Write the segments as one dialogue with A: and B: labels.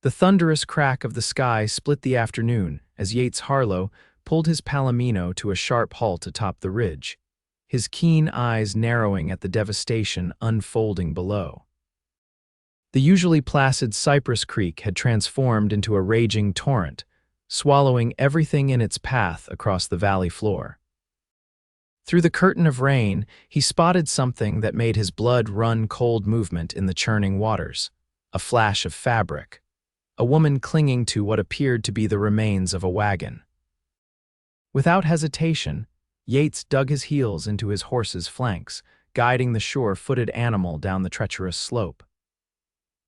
A: The thunderous crack of the sky split the afternoon as Yates Harlow pulled his palomino to a sharp halt atop the ridge, his keen eyes narrowing at the devastation unfolding below. The usually placid Cypress Creek had transformed into a raging torrent, swallowing everything in its path across the valley floor. Through the curtain of rain, he spotted something that made his blood run cold. Movement in the churning waters, a flash of fabric, a woman clinging to what appeared to be the remains of a wagon. Without hesitation, Yates dug his heels into his horse's flanks, guiding the sure-footed animal down the treacherous slope.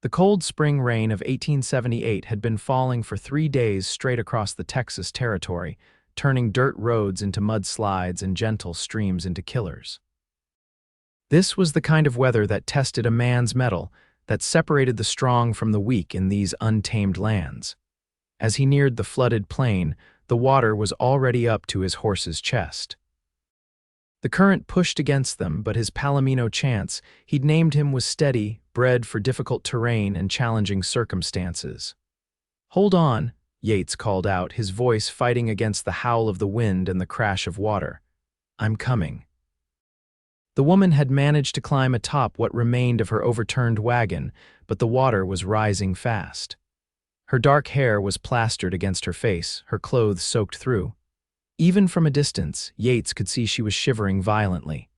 A: The cold spring rain of 1878 had been falling for 3 days straight across the Texas territory, turning dirt roads into mudslides and gentle streams into killers. This was the kind of weather that tested a man's mettle, that separated the strong from the weak in these untamed lands. As he neared the flooded plain, the water was already up to his horse's chest. The current pushed against them, but his palomino Chance, he'd named him, was steady, bred for difficult terrain and challenging circumstances. "Hold on," Yates called out, his voice fighting against the howl of the wind and the crash of water. "I'm coming." The woman had managed to climb atop what remained of her overturned wagon, but the water was rising fast. Her dark hair was plastered against her face, her clothes soaked through. Even from a distance, Yates could see she was shivering violently.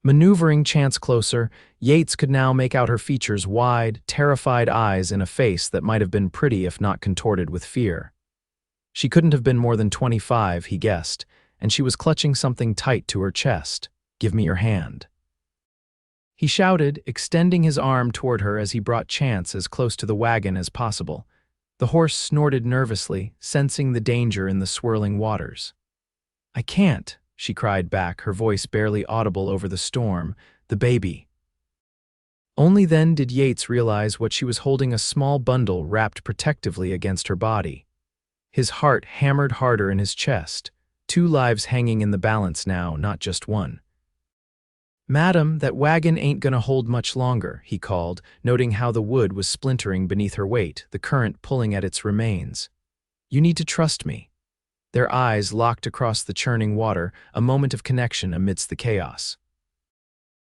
A: Maneuvering Chance closer, Yates could now make out her features, wide, terrified eyes in a face that might have been pretty if not contorted with fear. She couldn't have been more than 25, he guessed, and she was clutching something tight to her chest. "Give me your hand," he shouted, extending his arm toward her as he brought Chance as close to the wagon as possible. The horse snorted nervously, sensing the danger in the swirling waters. "I can't," she cried back, her voice barely audible over the storm. "The baby." Only then did Yates realize what she was holding, a small bundle wrapped protectively against her body. His heart hammered harder in his chest, 2 lives hanging in the balance now, not just one. "Madam, that wagon ain't gonna hold much longer," he called, noting how the wood was splintering beneath her weight, the current pulling at its remains. "You need to trust me." Their eyes locked across the churning water, a moment of connection amidst the chaos.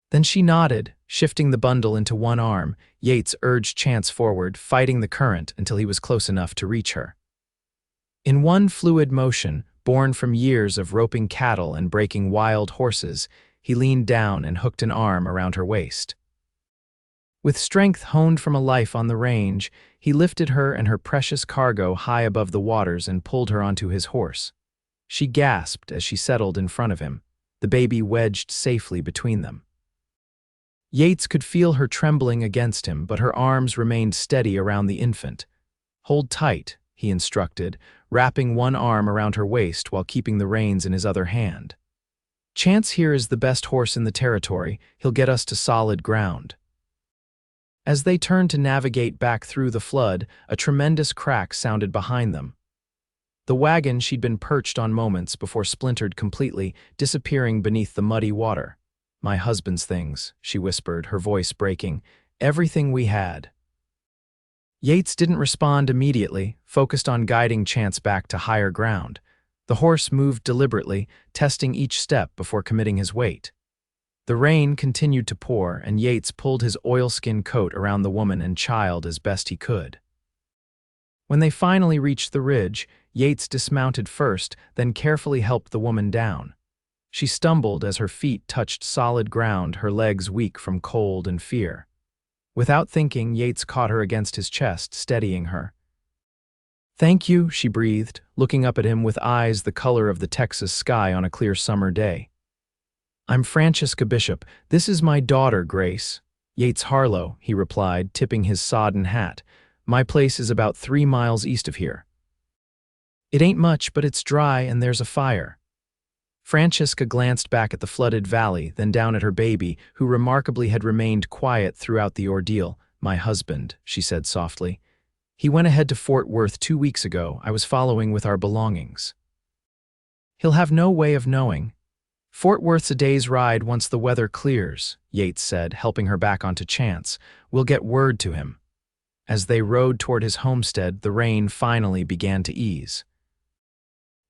A: Then she nodded, shifting the bundle into one arm. Yates urged Chance forward, fighting the current until he was close enough to reach her. In one fluid motion, born from years of roping cattle and breaking wild horses, he leaned down and hooked an arm around her waist. With strength honed from a life on the range, he lifted her and her precious cargo high above the waters and pulled her onto his horse. She gasped as she settled in front of him, the baby wedged safely between them. Yates could feel her trembling against him, but her arms remained steady around the infant. "Hold tight," he instructed, wrapping one arm around her waist while keeping the reins in his other hand. "Chance here is the best horse in the territory. He'll get us to solid ground." As they turned to navigate back through the flood, a tremendous crack sounded behind them. The wagon she'd been perched on moments before splintered completely, disappearing beneath the muddy water. "My husband's things," she whispered, her voice breaking. "Everything we had." Yates didn't respond immediately, focused on guiding Chance back to higher ground. The horse moved deliberately, testing each step before committing his weight. The rain continued to pour, and Yates pulled his oilskin coat around the woman and child as best he could. When they finally reached the ridge, Yates dismounted first, then carefully helped the woman down. She stumbled as her feet touched solid ground, her legs weak from cold and fear. Without thinking, Yates caught her against his chest, steadying her. "Thank you," she breathed, looking up at him with eyes the color of the Texas sky on a clear summer day. "I'm Francesca Bishop. This is my daughter, Grace." "Yates Harlow," he replied, tipping his sodden hat. "My place is about 3 miles east of here." "It ain't much, but it's dry and there's a fire." Francesca glanced back at the flooded valley, then down at her baby, who remarkably had remained quiet throughout the ordeal. "My husband," she said softly. "He went ahead to Fort Worth 2 weeks ago. I was following with our belongings." "He'll have no way of knowing. Fort Worth's a day's ride once the weather clears," Yates said, helping her back onto Chance. "We'll get word to him." As they rode toward his homestead, the rain finally began to ease.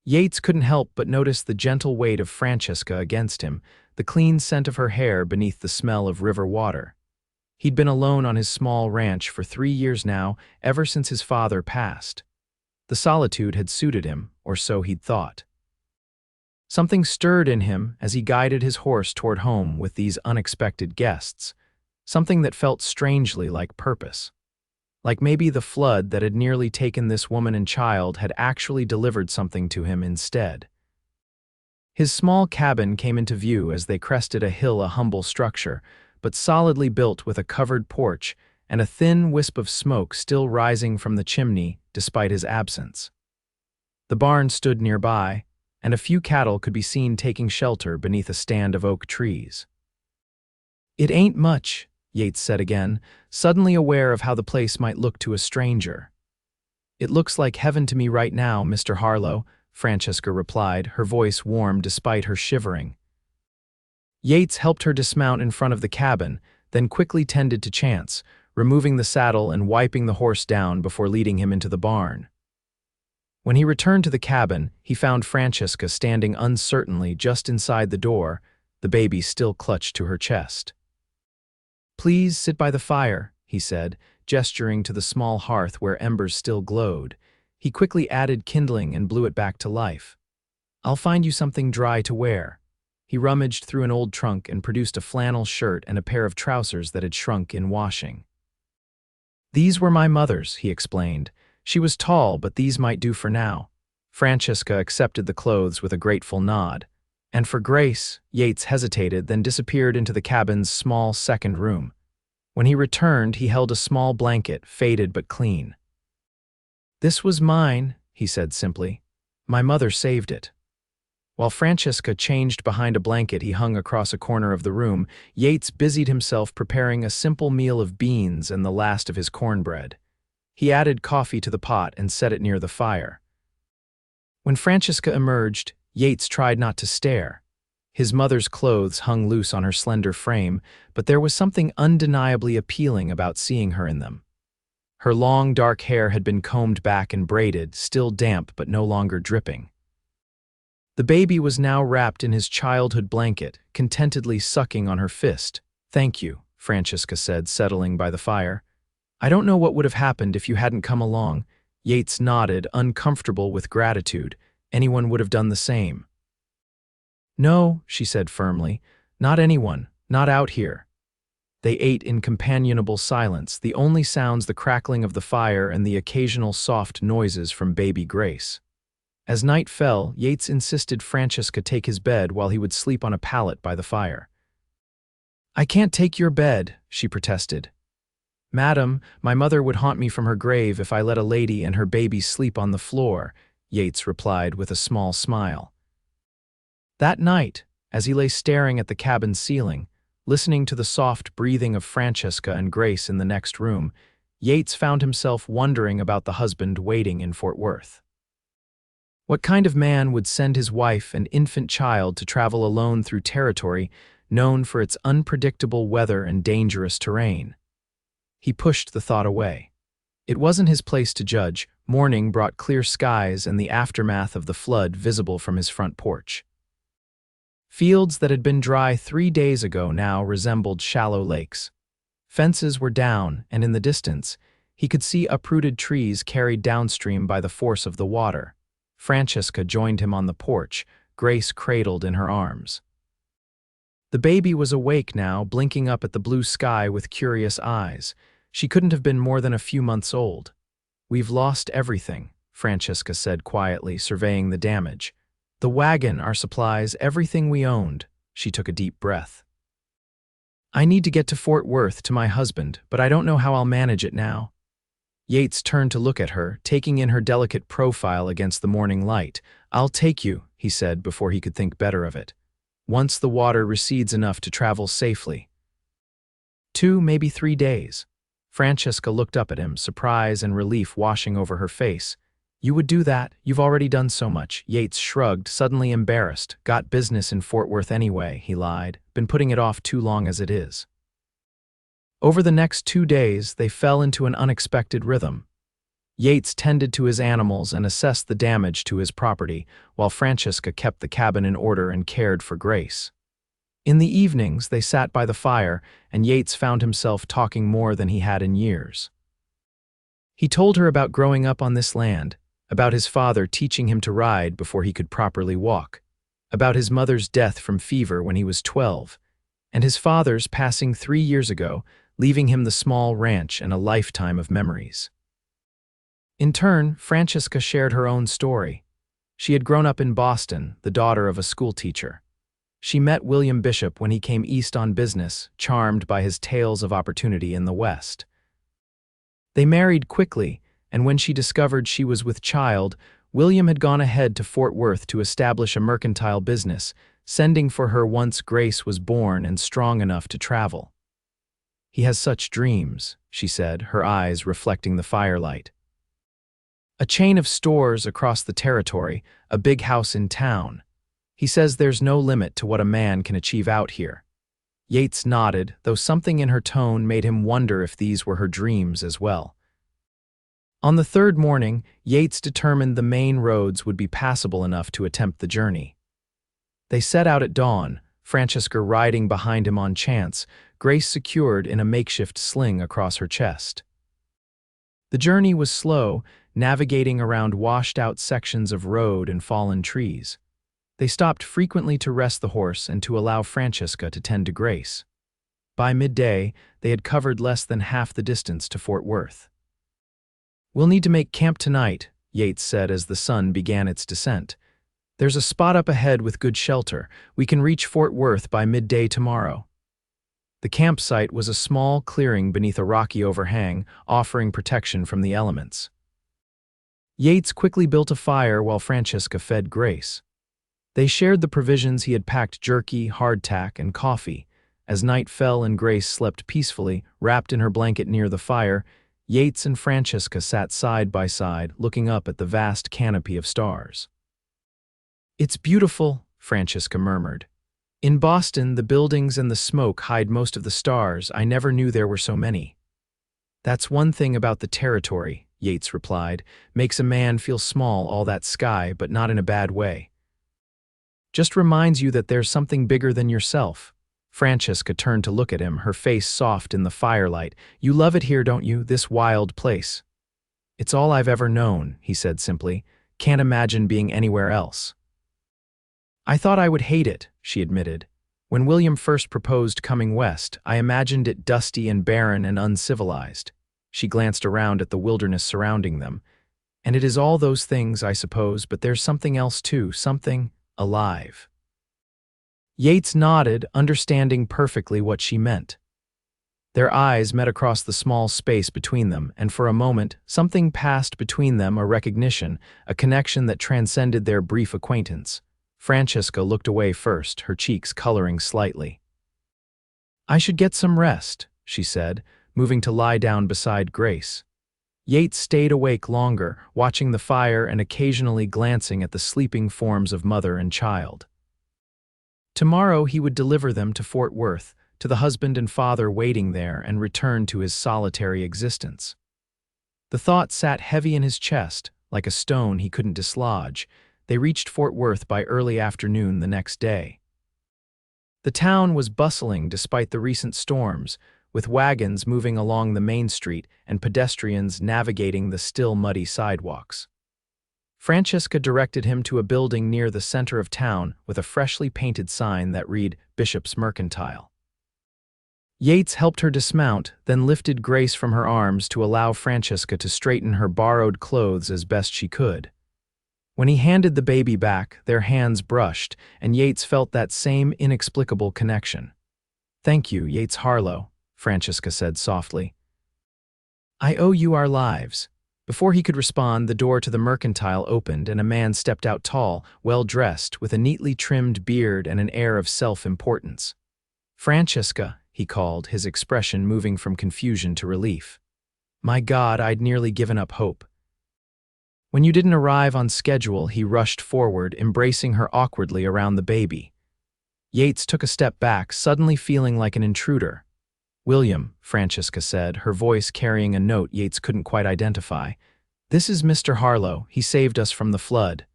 A: Yates couldn't help but notice the gentle weight of Francesca against him, the clean scent of her hair beneath the smell of river water. He'd been alone on his small ranch for 3 years now, ever since his father passed. The solitude had suited him, or so he'd thought. Something stirred in him as he guided his horse toward home with these unexpected guests, something that felt strangely like purpose. Like maybe the flood that had nearly taken this woman and child had actually delivered something to him instead. His small cabin came into view as they crested a hill, a humble structure, but solidly built with a covered porch and a thin wisp of smoke still rising from the chimney despite his absence. The barn stood nearby, and a few cattle could be seen taking shelter beneath a stand of oak trees. "It ain't much," Yates said again, suddenly aware of how the place might look to a stranger. "It looks like heaven to me right now, Mr. Harlow," Francesca replied, her voice warm despite her shivering. Yates helped her dismount in front of the cabin, then quickly tended to chance, removing the saddle and wiping the horse down before leading him into the barn. When he returned to the cabin, he found Francesca standing uncertainly just inside the door, the baby still clutched to her chest. "Please sit by the fire," he said, gesturing to the small hearth where embers still glowed. He quickly added kindling and blew it back to life. "I'll find you something dry to wear." He rummaged through an old trunk and produced a flannel shirt and a pair of trousers that had shrunk in washing. "These were my mother's," he explained. "She was tall, but these might do for now." Francesca accepted the clothes with a grateful nod. "And for Grace," Yates hesitated, then disappeared into the cabin's small second room. When he returned, he held a small blanket, faded but clean. "This was mine," he said simply. "My mother saved it." While Francesca changed behind a blanket he hung across a corner of the room, Yates busied himself preparing a simple meal of beans and the last of his cornbread. He added coffee to the pot and set it near the fire. When Francesca emerged, Yates tried not to stare. His mother's clothes hung loose on her slender frame, but there was something undeniably appealing about seeing her in them. Her long, dark hair had been combed back and braided, still damp but no longer dripping. The baby was now wrapped in his childhood blanket, contentedly sucking on her fist. "Thank you," Francesca said, settling by the fire. "I don't know what would have happened if you hadn't come along." Yates nodded, uncomfortable with gratitude. Anyone would have done the same. "No," she said firmly, "not anyone, not out here." They ate in companionable silence, the only sounds the crackling of the fire and the occasional soft noises from baby Grace. As night fell, Yates insisted Francesca take his bed while he would sleep on a pallet by the fire. "I can't take your bed," she protested. "Madam, my mother would haunt me from her grave if I let a lady and her baby sleep on the floor," Yates replied with a small smile. That night, as he lay staring at the cabin's ceiling, listening to the soft breathing of Francesca and Grace in the next room, Yates found himself wondering about the husband waiting in Fort Worth. What kind of man would send his wife and infant child to travel alone through territory known for its unpredictable weather and dangerous terrain? He pushed the thought away. It wasn't his place to judge. Morning brought clear skies and the aftermath of the flood visible from his front porch. Fields that had been dry 3 days ago now resembled shallow lakes. Fences were down, and in the distance, he could see uprooted trees carried downstream by the force of the water. Francesca joined him on the porch, Grace cradled in her arms. The baby was awake now, blinking up at the blue sky with curious eyes. She couldn't have been more than a few months old. "We've lost everything," Francesca said quietly, surveying the damage. "The wagon, our supplies, everything we owned." She took a deep breath. "I need to get to Fort Worth to my husband, but I don't know how I'll manage it now." Yates turned to look at her, taking in her delicate profile against the morning light. "I'll take you," he said before he could think better of it. "Once the water recedes enough to travel safely." 2, maybe 3 days. Francesca looked up at him, surprise and relief washing over her face. "You would do that? You've already done so much." Yates shrugged, suddenly embarrassed. "Got business in Fort Worth anyway," he lied. "Been putting it off too long as it is." Over the next 2 days, they fell into an unexpected rhythm. Yates tended to his animals and assessed the damage to his property, while Francesca kept the cabin in order and cared for Grace. In the evenings, they sat by the fire, and Yates found himself talking more than he had in years. He told her about growing up on this land, about his father teaching him to ride before he could properly walk, about his mother's death from fever when he was 12, and his father's passing 3 years ago, leaving him the small ranch and a lifetime of memories. In turn, Francesca shared her own story. She had grown up in Boston, the daughter of a schoolteacher. She met William Bishop when he came east on business, charmed by his tales of opportunity in the West. They married quickly, and when she discovered she was with child, William had gone ahead to Fort Worth to establish a mercantile business, sending for her once Grace was born and strong enough to travel. "He has such dreams," she said, her eyes reflecting the firelight. "A chain of stores across the territory, a big house in town. He says there's no limit to what a man can achieve out here." Yates nodded, though something in her tone made him wonder if these were her dreams as well. On the third morning, Yates determined the main roads would be passable enough to attempt the journey. They set out at dawn, Francesca riding behind him on chance, Grace secured in a makeshift sling across her chest. The journey was slow, navigating around washed-out sections of road and fallen trees. They stopped frequently to rest the horse and to allow Francesca to tend to Grace. By midday, they had covered less than half the distance to Fort Worth. "We'll need to make camp tonight," Yates said as the sun began its descent. "There's a spot up ahead with good shelter. We can reach Fort Worth by midday tomorrow." The campsite was a small clearing beneath a rocky overhang, offering protection from the elements. Yates quickly built a fire while Francesca fed Grace. They shared the provisions he had packed: jerky, hardtack, and coffee. As night fell and Grace slept peacefully, wrapped in her blanket near the fire, Yates and Francesca sat side by side, looking up at the vast canopy of stars. "It's beautiful," Francesca murmured. "In Boston, the buildings and the smoke hide most of the stars. I never knew there were so many." "That's one thing about the territory," Yates replied. "Makes a man feel small, all that sky, but not in a bad way. Just reminds you that there's something bigger than yourself." Francesca turned to look at him, her face soft in the firelight. "You love it here, don't you, this wild place?" "It's all I've ever known," he said simply. "Can't imagine being anywhere else." "I thought I would hate it," she admitted. "When William first proposed coming west, I imagined it dusty and barren and uncivilized." She glanced around at the wilderness surrounding them. "And it is all those things, I suppose, but there's something else too, something alive." Yates nodded, understanding perfectly what she meant. Their eyes met across the small space between them, and for a moment, something passed between them, a recognition, a connection that transcended their brief acquaintance. Francesca looked away first, her cheeks coloring slightly. "I should get some rest," she said, moving to lie down beside Grace. Yates stayed awake longer, watching the fire and occasionally glancing at the sleeping forms of mother and child. Tomorrow he would deliver them to Fort Worth, to the husband and father waiting there, and return to his solitary existence. The thought sat heavy in his chest, like a stone he couldn't dislodge. They reached Fort Worth by early afternoon the next day. The town was bustling despite the recent storms, with wagons moving along the main street and pedestrians navigating the still muddy sidewalks. Francesca directed him to a building near the center of town with a freshly painted sign that read Bishop's Mercantile. Yates helped her dismount, then lifted Grace from her arms to allow Francesca to straighten her borrowed clothes as best she could. When he handed the baby back, their hands brushed, and Yates felt that same inexplicable connection. "Thank you, Yates Harlow," Francesca said softly. "I owe you our lives." Before he could respond, the door to the mercantile opened and a man stepped out, tall, well-dressed, with a neatly trimmed beard and an air of self-importance. "Francesca," he called, his expression moving from confusion to relief. "My God, I'd nearly given up hope." When you didn't arrive on schedule, he rushed forward, embracing her awkwardly around the baby. Yates took a step back, suddenly feeling like an intruder. William, Francesca said, her voice carrying a note Yates couldn't quite identify. This is Mr. Harlow. He saved us from the flood.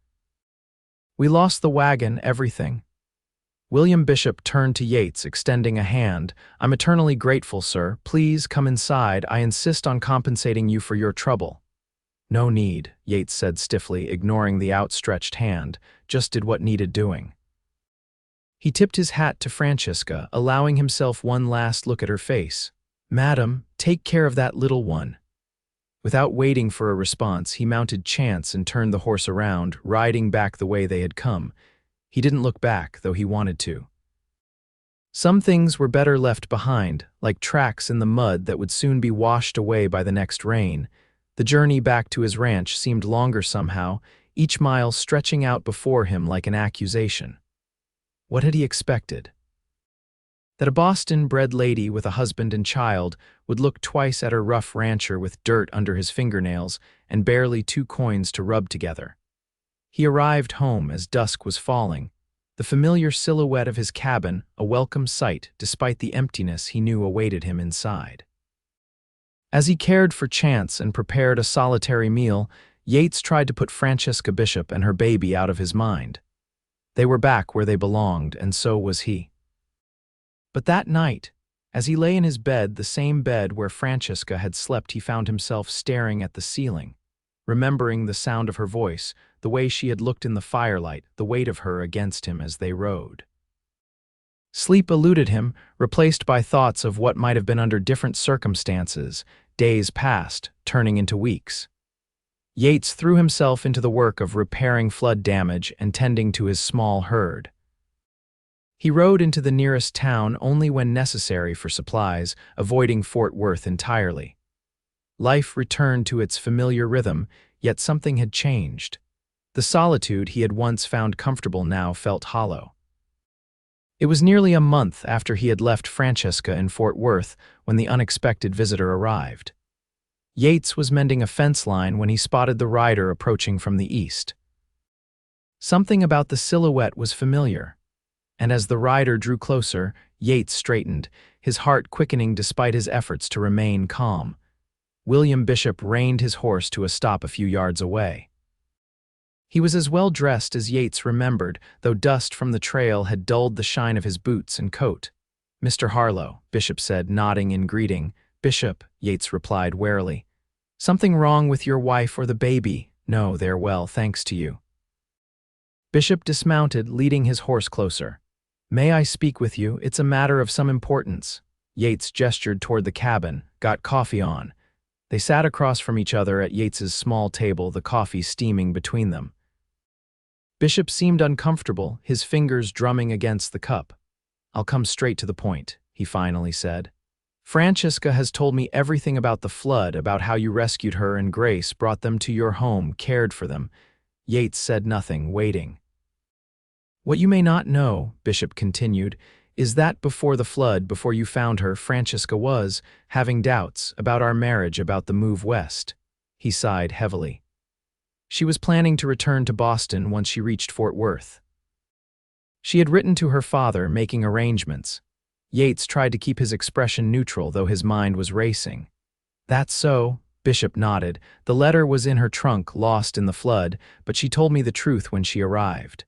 A: We lost the wagon, everything. William Bishop turned to Yates, extending a hand. I'm eternally grateful, sir. Please come inside. I insist on compensating you for your trouble. No need, Yates said stiffly, ignoring the outstretched hand. Just did what needed doing. He tipped his hat to Francesca, allowing himself one last look at her face. Madam, take care of that little one. Without waiting for a response, he mounted Chance and turned the horse around, riding back the way they had come. He didn't look back, though he wanted to. Some things were better left behind, like tracks in the mud that would soon be washed away by the next rain. The journey back to his ranch seemed longer somehow, each mile stretching out before him like an accusation. What had he expected? That a Boston-bred lady with a husband and child would look twice at her rough rancher with dirt under his fingernails and barely 2 coins to rub together. He arrived home as dusk was falling, the familiar silhouette of his cabin a welcome sight despite the emptiness he knew awaited him inside. As he cared for Chance and prepared a solitary meal, Yates tried to put Francesca Bishop and her baby out of his mind. They were back where they belonged, and so was he. But that night, as he lay in his bed, the same bed where Francesca had slept, he found himself staring at the ceiling, remembering the sound of her voice, the way she had looked in the firelight, the weight of her against him as they rode. Sleep eluded him, replaced by thoughts of what might have been under different circumstances. Days passed, turning into weeks. Yates threw himself into the work of repairing flood damage and tending to his small herd. He rode into the nearest town only when necessary for supplies, avoiding Fort Worth entirely. Life returned to its familiar rhythm, yet something had changed. The solitude he had once found comfortable now felt hollow. It was nearly a month after he had left Francesca in Fort Worth when the unexpected visitor arrived. Yates was mending a fence line when he spotted the rider approaching from the east. Something about the silhouette was familiar, and as the rider drew closer, Yates straightened, his heart quickening despite his efforts to remain calm. William Bishop reined his horse to a stop a few yards away. He was as well dressed as Yates remembered, though dust from the trail had dulled the shine of his boots and coat. Mr. Harlow, Bishop said, nodding in greeting. Bishop, Yates replied warily. Something wrong with your wife or the baby? No, they're well, thanks to you. Bishop dismounted, leading his horse closer. May I speak with you? It's a matter of some importance. Yates gestured toward the cabin, got coffee on. They sat across from each other at Yates's small table, the coffee steaming between them. Bishop seemed uncomfortable, his fingers drumming against the cup. I'll come straight to the point, he finally said. Francesca has told me everything about the flood, about how you rescued her and Grace, brought them to your home, cared for them. Yates said nothing, waiting. What you may not know, Bishop continued, is that before the flood, before you found her, Francesca was having doubts about our marriage, about the move west. He sighed heavily. She was planning to return to Boston once she reached Fort Worth. She had written to her father, making arrangements. Yates tried to keep his expression neutral, though his mind was racing. That's so, Bishop nodded. The letter was in her trunk, lost in the flood, but she told me the truth when she arrived.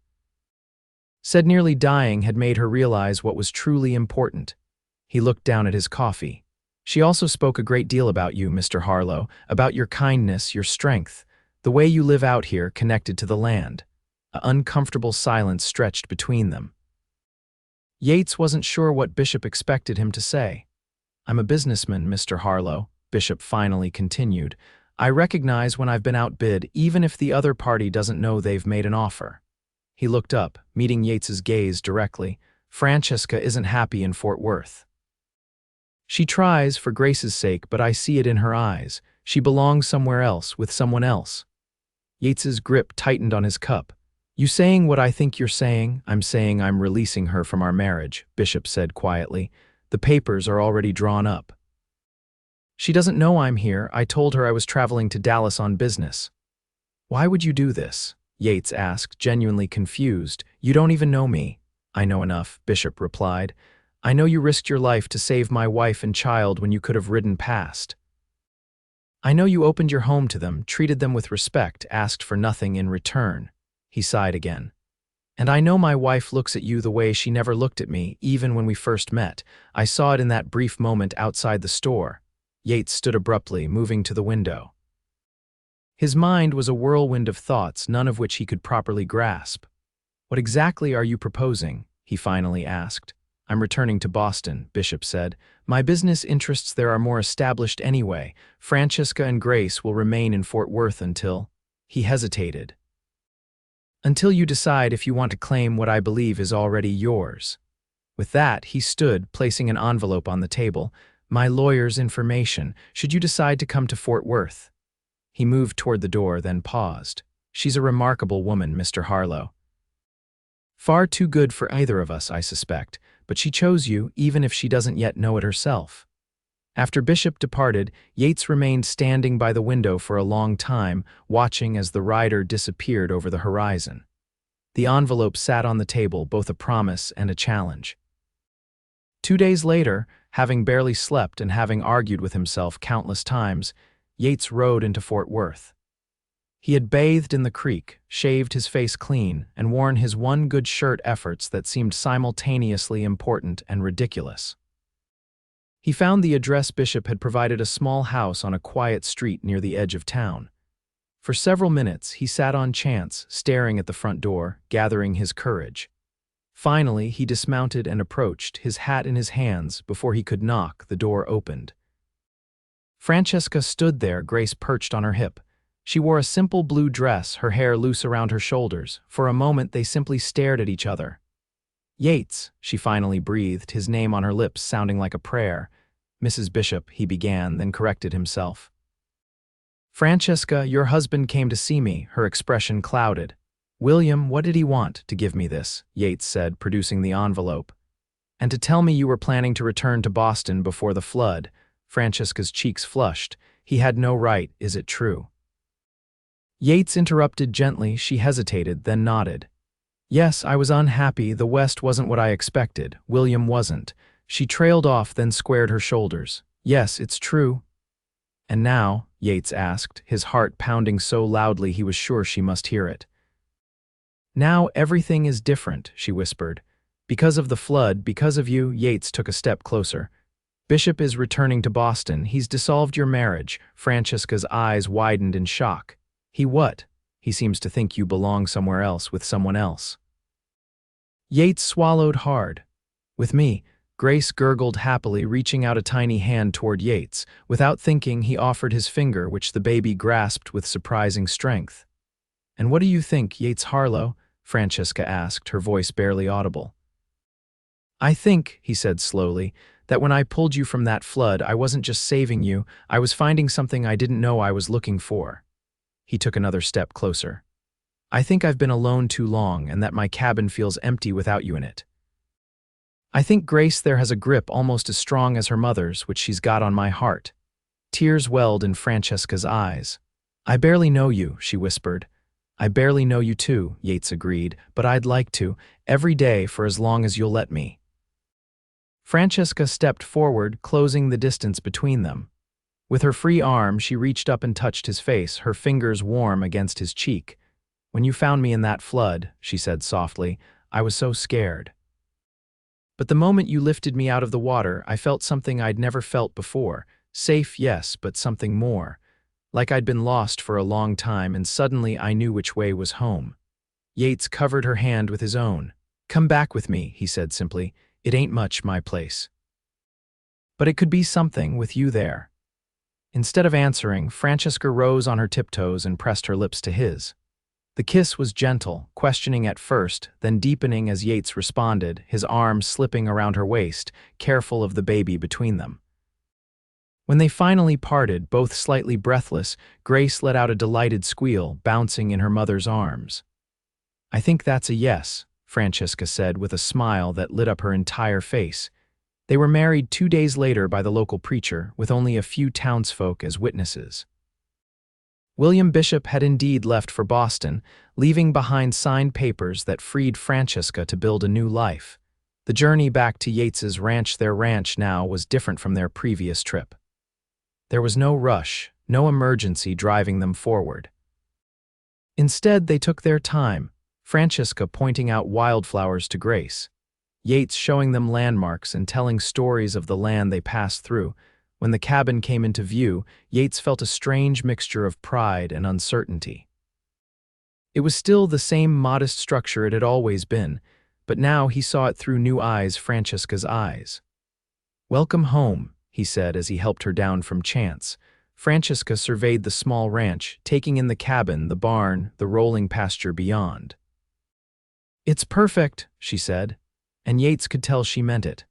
A: Said nearly dying had made her realize what was truly important. He looked down at his coffee. She also spoke a great deal about you, Mr. Harlow, about your kindness, your strength, the way you live out here connected to the land. An uncomfortable silence stretched between them. Yates wasn't sure what Bishop expected him to say. I'm a businessman, Mr. Harlow, Bishop finally continued. I recognize when I've been outbid, even if the other party doesn't know they've made an offer. He looked up, meeting Yates's gaze directly. Francesca isn't happy in Fort Worth. She tries for Grace's sake, but I see it in her eyes. She belongs somewhere else, with someone else. Yates's grip tightened on his cup. You saying what I think you're saying? I'm saying I'm releasing her from our marriage, Bishop said quietly. The papers are already drawn up. She doesn't know I'm here. I told her I was traveling to Dallas on business. Why would you do this? Yates asked, genuinely confused. You don't even know me. I know enough, Bishop replied. I know you risked your life to save my wife and child when you could have ridden past. I know you opened your home to them, treated them with respect, asked for nothing in return." He sighed again. "And I know my wife looks at you the way she never looked at me, even when we first met. I saw it in that brief moment outside the store." Yates stood abruptly, moving to the window. His mind was a whirlwind of thoughts, none of which he could properly grasp. "What exactly are you proposing?" he finally asked. "I'm returning to Boston," Bishop said. "My business interests there are more established anyway. Francesca and Grace will remain in Fort Worth until—" He hesitated. "Until you decide if you want to claim what I believe is already yours." With that, he stood, placing an envelope on the table. "My lawyer's information, should you decide to come to Fort Worth." He moved toward the door, then paused. "She's a remarkable woman, Mr. Harlow. Far too good for either of us, I suspect, but she chose you, even if she doesn't yet know it herself." After Bishop departed, Yates remained standing by the window for a long time, watching as the rider disappeared over the horizon. The envelope sat on the table, both a promise and a challenge. 2 days later, having barely slept and having argued with himself countless times, Yates rode into Fort Worth. He had bathed in the creek, shaved his face clean, and worn his one good shirt efforts that seemed simultaneously important and ridiculous. He found the address Bishop had provided, a small house on a quiet street near the edge of town. For several minutes, he sat on chance, staring at the front door, gathering his courage. Finally, he dismounted and approached, his hat in his hands. Before he could knock, the door opened. Francesca stood there, Grace perched on her hip. She wore a simple blue dress, her hair loose around her shoulders. For a moment, they simply stared at each other. "Yates," she finally breathed, his name on her lips sounding like a prayer. "Mrs. Bishop," he began, then corrected himself. "Francesca, your husband came to see me," her expression clouded. "William, what did he want to give me this?" Yates said, producing the envelope. "And to tell me you were planning to return to Boston before the flood." Francesca's cheeks flushed. "He had no right, is it true?" Yates interrupted gently. She hesitated, then nodded. "Yes, I was unhappy. The West wasn't what I expected. William wasn't." She trailed off, then squared her shoulders. "Yes, it's true." "And now?" Yates asked, his heart pounding so loudly he was sure she must hear it. "Now everything is different," she whispered. "Because of the flood, because of you." Yates took a step closer. "Bishop is returning to Boston. He's dissolved your marriage." Francesca's eyes widened in shock. "He what?" "He seems to think you belong somewhere else, with someone else." Yates swallowed hard. "With me," Grace gurgled happily, reaching out a tiny hand toward Yates. Without thinking, he offered his finger, which the baby grasped with surprising strength. "And what do you think, Yates Harlow?" Francesca asked, her voice barely audible. "I think," he said slowly, "that when I pulled you from that flood, I wasn't just saving you, I was finding something I didn't know I was looking for." He took another step closer. "I think I've been alone too long, and that my cabin feels empty without you in it. I think Grace there has a grip almost as strong as her mother's, which she's got on my heart." Tears welled in Francesca's eyes. "I barely know you," she whispered. "I barely know you too," Yates agreed, "but I'd like to, every day for as long as you'll let me." Francesca stepped forward, closing the distance between them. With her free arm, she reached up and touched his face, her fingers warm against his cheek. "When you found me in that flood," she said softly, "I was so scared. But the moment you lifted me out of the water, I felt something I'd never felt before. Safe, yes, but something more. Like I'd been lost for a long time, and suddenly I knew which way was home." Yates covered her hand with his own. "Come back with me," he said simply. "It ain't much, my place. But it could be something with you there." Instead of answering, Francesca rose on her tiptoes and pressed her lips to his. The kiss was gentle, questioning at first, then deepening as Yates responded, his arms slipping around her waist, careful of the baby between them. When they finally parted, both slightly breathless, Grace let out a delighted squeal, bouncing in her mother's arms. "I think that's a yes," Francesca said with a smile that lit up her entire face. They were married 2 days later by the local preacher, with only a few townsfolk as witnesses. William Bishop had indeed left for Boston, leaving behind signed papers that freed Francesca to build a new life. The journey back to Yates's ranch, their ranch now, was different from their previous trip. There was no rush, no emergency driving them forward. Instead, they took their time, Francesca pointing out wildflowers to Grace, Yates showing them landmarks and telling stories of the land they passed through. When the cabin came into view, Yates felt a strange mixture of pride and uncertainty. It was still the same modest structure it had always been, but now he saw it through new eyes, Francesca's eyes. "Welcome home," he said as he helped her down from Chance. Francesca surveyed the small ranch, taking in the cabin, the barn, the rolling pasture beyond. "It's perfect," she said, and Yates could tell she meant it.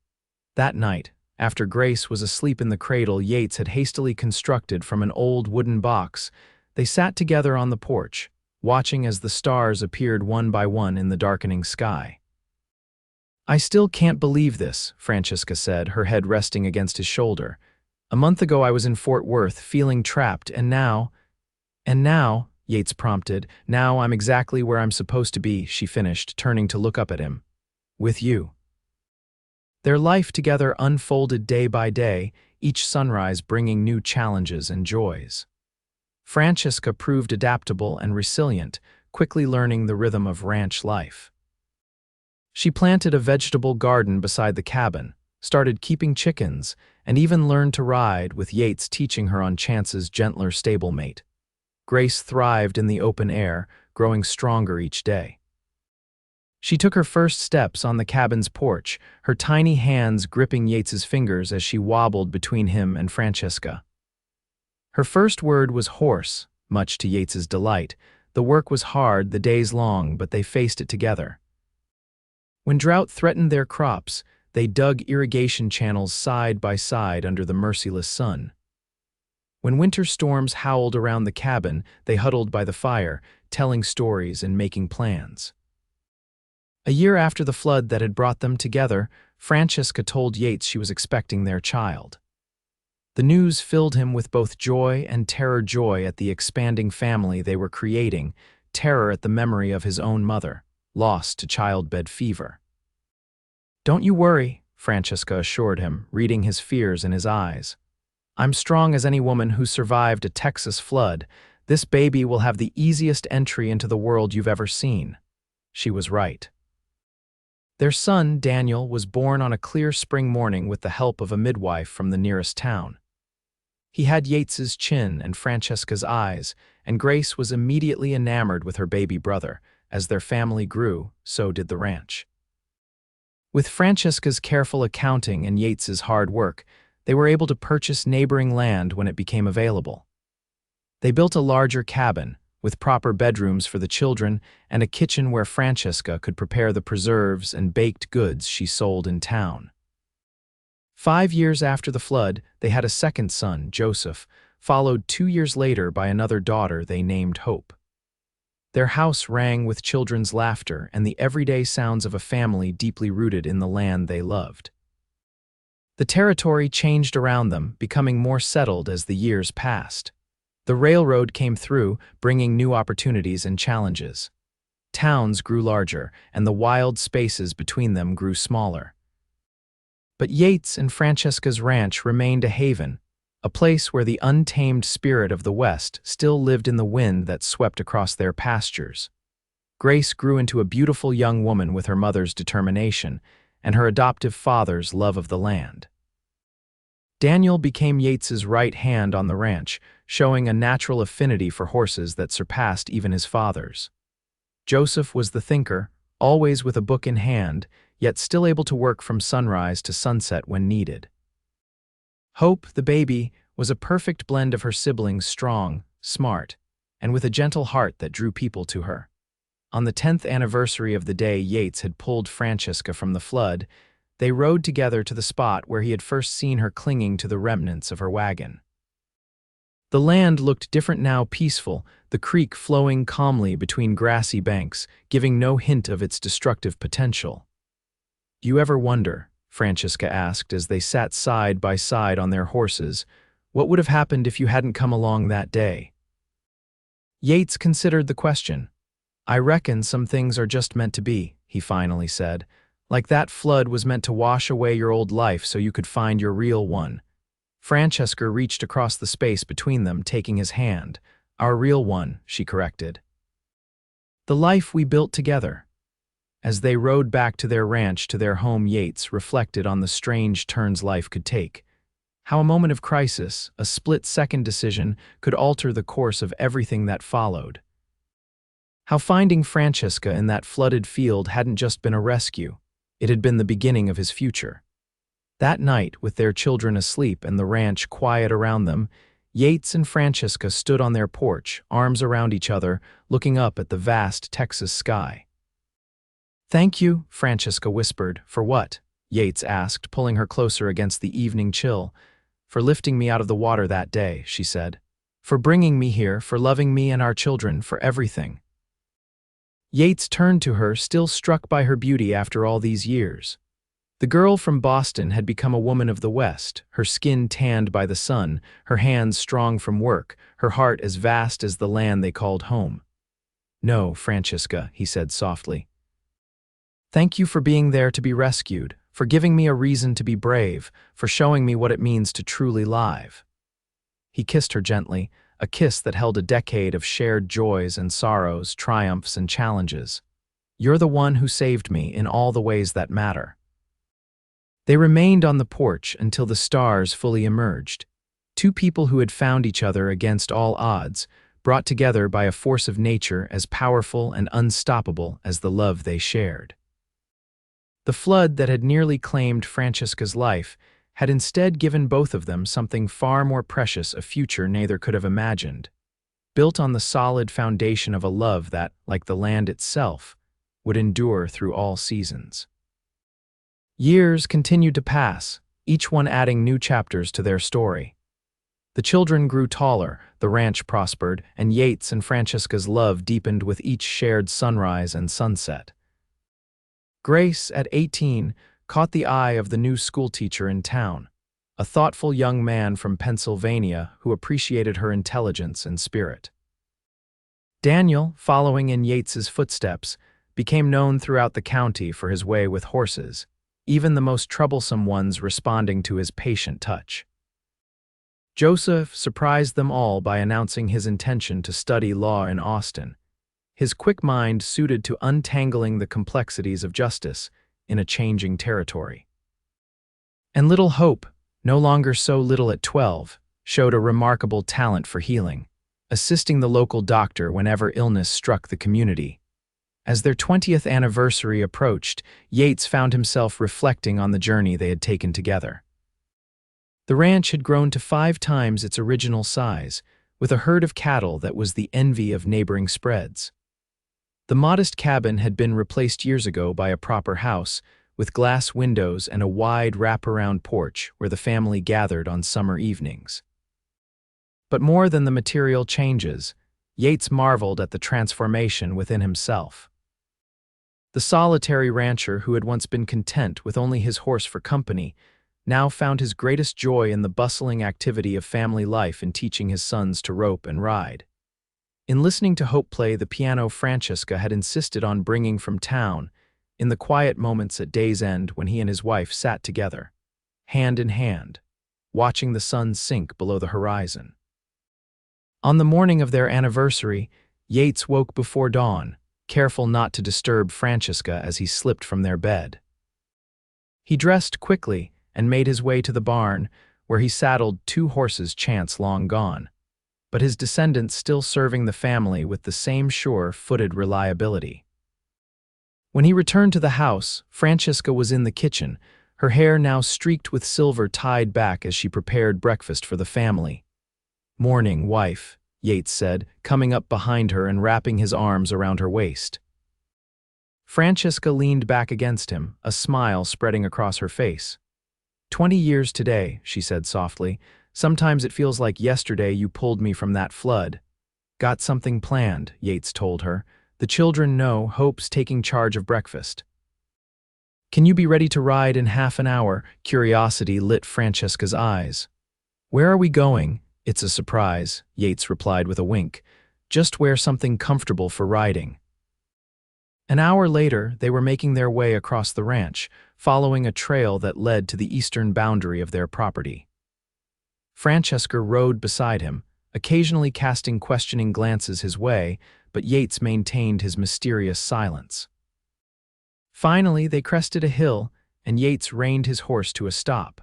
A: That night, after Grace was asleep in the cradle Yates had hastily constructed from an old wooden box, they sat together on the porch, watching as the stars appeared one by one in the darkening sky. "I still can't believe this," Francesca said, her head resting against his shoulder. "A month ago I was in Fort Worth, feeling trapped, and now, Yates prompted. "Now I'm exactly where I'm supposed to be," she finished, turning to look up at him. "With you." Their life together unfolded day by day, each sunrise bringing new challenges and joys. Francesca proved adaptable and resilient, quickly learning the rhythm of ranch life. She planted a vegetable garden beside the cabin, started keeping chickens, and even learned to ride, with Yates teaching her on Chance's gentler stablemate. Grace thrived in the open air, growing stronger each day. She took her first steps on the cabin's porch, her tiny hands gripping Yates's fingers as she wobbled between him and Francesca. Her first word was horse, much to Yates's delight. The work was hard, the days long, but they faced it together. When drought threatened their crops, they dug irrigation channels side by side under the merciless sun. When winter storms howled around the cabin, they huddled by the fire, telling stories and making plans. A year after the flood that had brought them together, Francesca told Yates she was expecting their child. The news filled him with both joy and terror, joy at the expanding family they were creating, terror at the memory of his own mother, lost to childbed fever. "Don't you worry," Francesca assured him, reading his fears in his eyes. "I'm strong as any woman who survived a Texas flood. This baby will have the easiest entry into the world you've ever seen." She was right. Their son, Daniel, was born on a clear spring morning with the help of a midwife from the nearest town. He had Yates's chin and Francesca's eyes, and Grace was immediately enamored with her baby brother. As their family grew, so did the ranch. With Francesca's careful accounting and Yates's hard work, they were able to purchase neighboring land when it became available. They built a larger cabin, with proper bedrooms for the children and a kitchen where Francesca could prepare the preserves and baked goods she sold in town. 5 years after the flood, they had a second son, Joseph, followed 2 years later by another daughter they named Hope. Their house rang with children's laughter and the everyday sounds of a family deeply rooted in the land they loved. The territory changed around them, becoming more settled as the years passed. The railroad came through, bringing new opportunities and challenges. Towns grew larger, and the wild spaces between them grew smaller. But Yates and Francesca's ranch remained a haven, a place where the untamed spirit of the West still lived in the wind that swept across their pastures. Grace grew into a beautiful young woman with her mother's determination and her adoptive father's love of the land. Daniel became Yates's right hand on the ranch, showing a natural affinity for horses that surpassed even his father's. Joseph was the thinker, always with a book in hand, yet still able to work from sunrise to sunset when needed. Hope, the baby, was a perfect blend of her siblings, strong, smart, and with a gentle heart that drew people to her. On the 10th anniversary of the day Yates had pulled Francesca from the flood, they rode together to the spot where he had first seen her clinging to the remnants of her wagon. The land looked different now, peaceful, the creek flowing calmly between grassy banks, giving no hint of its destructive potential. "Do you ever wonder," Francesca asked as they sat side by side on their horses, "what would have happened if you hadn't come along that day?" Yates considered the question. "I reckon some things are just meant to be," he finally said. Like that flood was meant to wash away your old life so you could find your real one. Francesca reached across the space between them, taking his hand. Our real one, she corrected. The life we built together. As they rode back to their ranch, to their home, Yates reflected on the strange turns life could take. How a moment of crisis, a split-second decision, could alter the course of everything that followed. How finding Francesca in that flooded field hadn't just been a rescue, it had been the beginning of his future. That night, with their children asleep and the ranch quiet around them, Yates and Francesca stood on their porch, arms around each other, looking up at the vast Texas sky. "Thank you," Francesca whispered. "For what?" Yates asked, pulling her closer against the evening chill. "For lifting me out of the water that day," she said. "For bringing me here, for loving me and our children, for everything." Yates turned to her, still struck by her beauty after all these years. The girl from Boston had become a woman of the West, her skin tanned by the sun, her hands strong from work, her heart as vast as the land they called home. "No, Francesca," he said softly. "Thank you for being there to be rescued, for giving me a reason to be brave, for showing me what it means to truly live." He kissed her gently, a kiss that held a decade of shared joys and sorrows, triumphs and challenges. "You're the one who saved me in all the ways that matter." They remained on the porch until the stars fully emerged. Two people who had found each other against all odds, brought together by a force of nature as powerful and unstoppable as the love they shared. The flood that had nearly claimed Francesca's life had instead given both of them something far more precious, a future neither could have imagined, built on the solid foundation of a love that, like the land itself, would endure through all seasons. Years continued to pass, each one adding new chapters to their story. The children grew taller, the ranch prospered, and Yates and Francesca's love deepened with each shared sunrise and sunset. Grace, at 18, caught the eye of the new schoolteacher in town, a thoughtful young man from Pennsylvania who appreciated her intelligence and spirit. Daniel, following in Yates's footsteps, became known throughout the county for his way with horses, even the most troublesome ones responding to his patient touch. Joseph surprised them all by announcing his intention to study law in Austin, his quick mind suited to untangling the complexities of justice in a changing territory. And little Hope, no longer so little at 12, showed a remarkable talent for healing, assisting the local doctor whenever illness struck the community. As their 20th anniversary approached, Yates found himself reflecting on the journey they had taken together. The ranch had grown to 5 times its original size, with a herd of cattle that was the envy of neighboring spreads. The modest cabin had been replaced years ago by a proper house, with glass windows and a wide wraparound porch where the family gathered on summer evenings. But more than the material changes, Yates marveled at the transformation within himself. The solitary rancher who had once been content with only his horse for company now found his greatest joy in the bustling activity of family life in teaching his sons to rope and ride. In listening to Hope play the piano Francesca had insisted on bringing from town, in the quiet moments at day's end when he and his wife sat together, hand in hand, watching the sun sink below the horizon. On the morning of their anniversary, Yates woke before dawn, careful not to disturb Francesca as he slipped from their bed. He dressed quickly and made his way to the barn, where he saddled 2 horses chance long gone, but his descendants still serving the family with the same sure-footed reliability. When he returned to the house, Francesca was in the kitchen, her hair now streaked with silver tied back as she prepared breakfast for the family. "Morning, wife," Yates said, coming up behind her and wrapping his arms around her waist. Francesca leaned back against him, a smile spreading across her face. 20 years today," she said softly. "Sometimes it feels like yesterday you pulled me from that flood." "Got something planned," Yates told her. "The children know Hope's taking charge of breakfast." "Can you be ready to ride in half an hour?" Curiosity lit Francesca's eyes. "Where are we going?" "It's a surprise," Yates replied with a wink. "Just wear something comfortable for riding." An hour later, they were making their way across the ranch, following a trail that led to the eastern boundary of their property. Francesca rode beside him, occasionally casting questioning glances his way, but Yates maintained his mysterious silence. Finally, they crested a hill, and Yates reined his horse to a stop.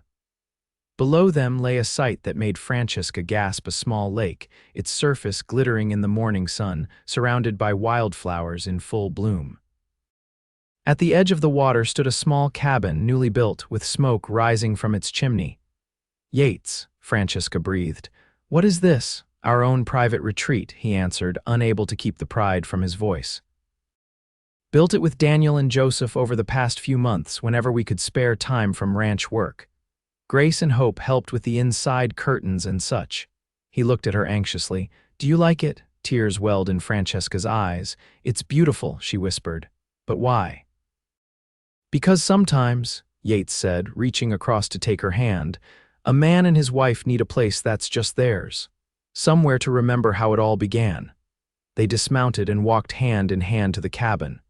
A: Below them lay a sight that made Francesca gasp: a small lake, its surface glittering in the morning sun, surrounded by wildflowers in full bloom. At the edge of the water stood a small cabin, newly built, with smoke rising from its chimney. "Yates," Francesca breathed. "What is this?" "Our own private retreat," he answered, unable to keep the pride from his voice. "Built it with Daniel and Joseph over the past few months, whenever we could spare time from ranch work. Grace and Hope helped with the inside curtains and such." He looked at her anxiously. "Do you like it?" Tears welled in Francesca's eyes. "It's beautiful," she whispered. "But why?" "Because sometimes," Yates said, reaching across to take her hand, "a man and his wife need a place that's just theirs. Somewhere to remember how it all began." They dismounted and walked hand in hand to the cabin.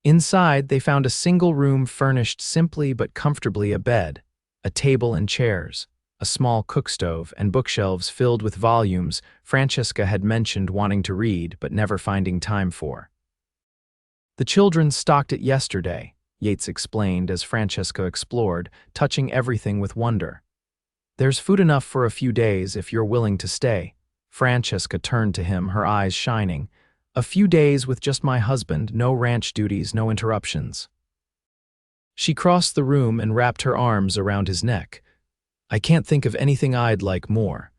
A: Inside, they found a single room furnished simply but comfortably: a bed, a table and chairs, a small cookstove, and bookshelves filled with volumes Francesca had mentioned wanting to read but never finding time for. "The children stocked it yesterday," Yates explained as Francesca explored, touching everything with wonder. "There's food enough for a few days if you're willing to stay." Francesca turned to him, her eyes shining. "A few days with just my husband, no ranch duties, no interruptions." She crossed the room and wrapped her arms around his neck. "I can't think of anything I'd like more."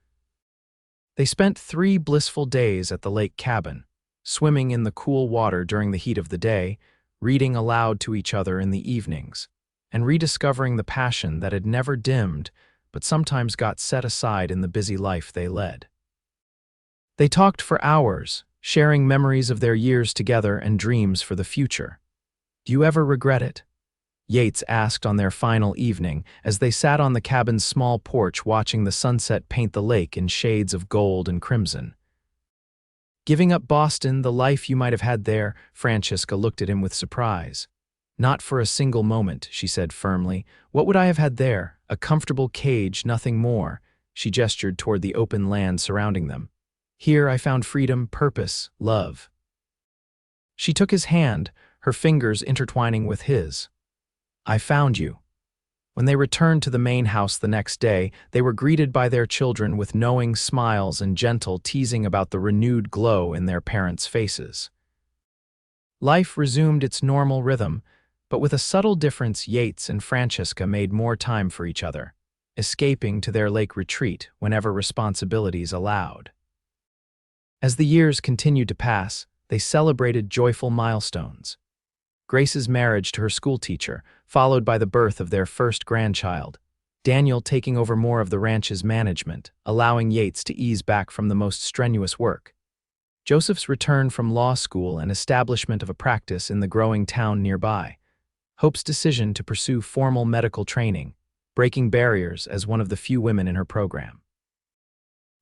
A: They spent 3 blissful days at the lake cabin, swimming in the cool water during the heat of the day, reading aloud to each other in the evenings, and rediscovering the passion that had never dimmed but sometimes got set aside in the busy life they led. They talked for hours, sharing memories of their years together and dreams for the future. "Do you ever regret it?" Yates asked on their final evening as they sat on the cabin's small porch watching the sunset paint the lake in shades of gold and crimson. "Giving up Boston, the life you might have had there?" Francesca looked at him with surprise. "Not for a single moment," she said firmly. "What would I have had there? A comfortable cage, nothing more." She gestured toward the open land surrounding them. "Here I found freedom, purpose, love." She took his hand, her fingers intertwining with his. "I found you." When they returned to the main house the next day, they were greeted by their children with knowing smiles and gentle teasing about the renewed glow in their parents' faces. Life resumed its normal rhythm, but with a subtle difference: Yates and Francesca made more time for each other, escaping to their lake retreat whenever responsibilities allowed. As the years continued to pass, they celebrated joyful milestones. Grace's marriage to her schoolteacher, followed by the birth of their first grandchild, Daniel taking over more of the ranch's management, allowing Yates to ease back from the most strenuous work. Joseph's return from law school and establishment of a practice in the growing town nearby. Hope's decision to pursue formal medical training, breaking barriers as one of the few women in her program.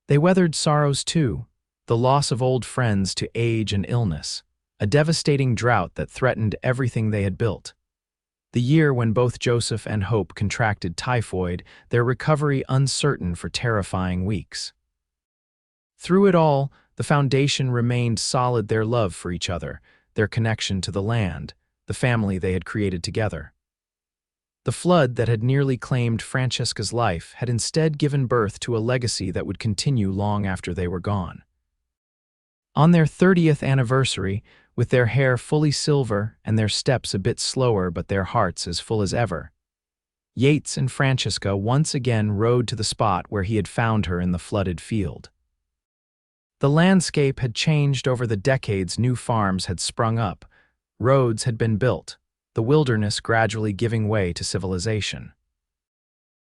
A: They weathered sorrows too, the loss of old friends to age and illness, a devastating drought that threatened everything they had built. The year when both Joseph and Hope contracted typhoid, their recovery uncertain for terrifying weeks. Through it all, the foundation remained solid: their love for each other, their connection to the land, the family they had created together. The flood that had nearly claimed Francesca's life had instead given birth to a legacy that would continue long after they were gone. On their 30th anniversary, with their hair fully silver and their steps a bit slower but their hearts as full as ever, Yates and Francesca once again rode to the spot where he had found her in the flooded field. The landscape had changed over the decades. New farms had sprung up, roads had been built, the wilderness gradually giving way to civilization.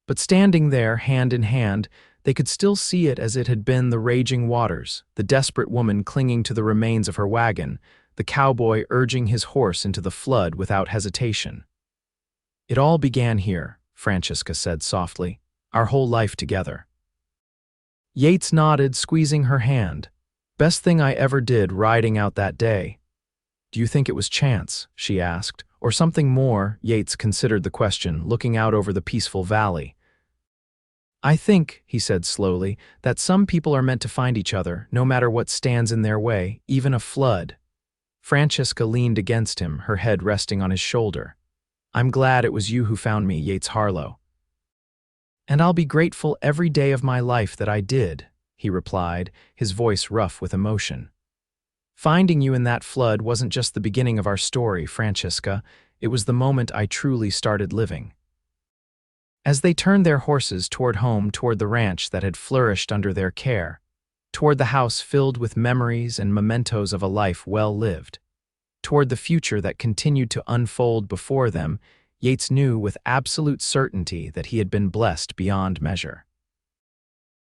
A: But standing there, hand in hand, they could still see it as it had been: the raging waters, the desperate woman clinging to the remains of her wagon, the cowboy urging his horse into the flood without hesitation. "It all began here," Francesca said softly, "our whole life together." Yates nodded, squeezing her hand. "Best thing I ever did riding out that day." Do you think it was chance, she asked, or something more? Yates considered the question, looking out over the peaceful valley. I think, he said slowly, that some people are meant to find each other, no matter what stands in their way, even a flood. Francesca leaned against him, her head resting on his shoulder. I'm glad it was you who found me, Yates Harlow. And I'll be grateful every day of my life that I did, he replied, his voice rough with emotion. Finding you in that flood wasn't just the beginning of our story, Francesca. It was the moment I truly started living. As they turned their horses toward home, toward the ranch that had flourished under their care, toward the house filled with memories and mementos of a life well lived, toward the future that continued to unfold before them, Yates knew with absolute certainty that he had been blessed beyond measure.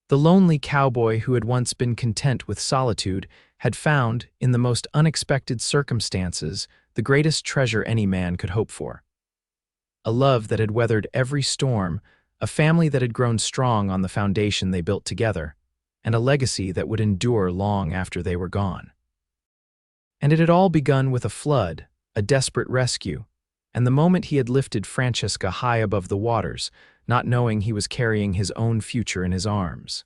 A: The lonely cowboy who had once been content with solitude had found, in the most unexpected circumstances, the greatest treasure any man could hope for. A love that had weathered every storm, a family that had grown strong on the foundation they built together, and a legacy that would endure long after they were gone. And it had all begun with a flood, a desperate rescue, and the moment he had lifted Francesca high above the waters, not knowing he was carrying his own future in his arms.